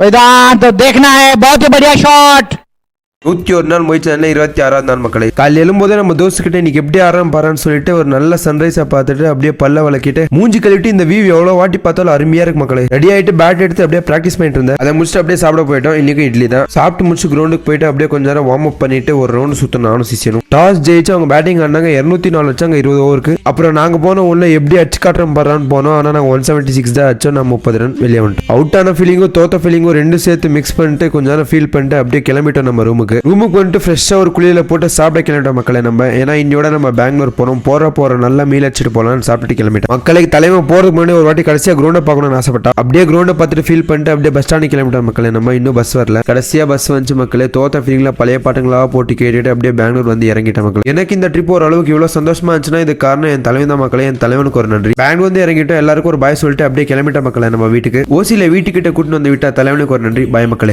वेदांत तो देखना है, बहुत ही बढ़िया शॉट। 101 நாள் முயற்சி 26வது நாள் மக்களே. காலையில் எழும்போதே நம்ம தோஸ்துக்கிட்ட இன்னைக்கு எப்படி ஆறாம் பாறான்னு சொல்லிட்டு ஒரு நல்ல சன்ரைஸை பார்த்துட்டு அப்படியே பல்ல வளக்கிட்டு மூஞ்சி கழுவிட்டு இந்த வியூ எவ்வளோ வாட்டி பார்த்தாலும் அருமையா இருக்கு மக்களே. ரெடி ஆயிட்டு பேட் எடுத்து அப்படியே பிராக்டிஸ் பண்ணிட்டு இருந்தேன். அதை முடிச்சுட்டு அப்படியே சாப்பிட போயிட்டோம். இன்னைக்கு இட்லி தான் சாப்பிட்டு முடிச்சு கிரௌண்டுக்கு போயிட்டு அப்படியே கொஞ்ச நேரம் வார்ம் அப் பண்ணிட்டு ஒரு ரவுண்ட் சுத்தணும் நானும் சிஷனும். டாஸ் ஜெயிச்சு அவங்க பேட்டிங் ஆனாங்க. 204 வச்சாங்க 20 ஓவருக்கு. அப்புறம் நாங்க போனோம் உள்ள எப்படி அடிச்சு காட்டுறோம் பாறான்னு போனோம். ஆனா நாங்க 176 தான் அச்சோம். நான் 30 ரன் வெளியே வந்துட்டோம். அவுட் ஆன ஃபீலிங்கும் தோத்த ஃபீலிங்கும் ரெண்டு சேர்த்து மிக்ஸ் பண்ணிட்டு கொஞ்ச நேரம் ஃபீல் பண்ணிட்டு அப்படியே கிளம்பிட்டோம் நம்ம ரூமுக்கு வந்துட்டு ஃப்ரெஷ்ஷாக ஒரு குளியில போட்டு சாப்பிட கிளம்பிட்டோம் மக்களை நம்ம. ஏன்னா இன்னையோட நம்ம பெங்களூர் போகிறோம். போகிற நல்லா மீல் அடிச்சுட்டு போகலான்னு சாப்பிட்டு கிளம்பிட்டோம். மக்களுக்கு தலைமை போகிறதுக்கு முன்னாடி ஒரு வாட்டி கடைசியாக கிரௌண்டை பார்க்கணும்னு ஆசைப்பட்டா. அப்படியே கிரௌண்டை பார்த்துட்டு ஃபீல் பண்ணிட்டு அப்படியே பஸ் ஸ்டாண்டு கிளம்பிட்டோம் மக்களே நம்ம. இன்னும் பஸ் வரல. கடைசியாக பஸ் வந்துச்சு மக்களே. தோத்த ஃபீலிங்ல பழைய பாட்டுங்களா போட்டு கேட்டுட்டு அப்படியே பெங்களூர் வந்து இறங்கிட்டேன் மக்கள். எனக்கு இந்த ட்ரிப் ஒரு அளவுக்கு இவ்வளோ சந்தோஷமா இருந்துச்சுன்னா இது காரணம் என் தலைவன் தான் மக்களே. என் தலைவனுக்கு ஒரு நன்றி. பெங்களூர் வந்து இறங்கிட்டோம். எல்லாருக்கும் ஒரு பாய் சொல்லிட்டு அப்படியே கிளம்பிட்டோம் மக்களே நம்ம வீட்டுக்கு. ஓசியில வீட்டுக்கிட்ட கூட்டிட்டு வந்து விட்டா தலைவனுக்கு ஒரு நன்றி. பாய் மக்களே.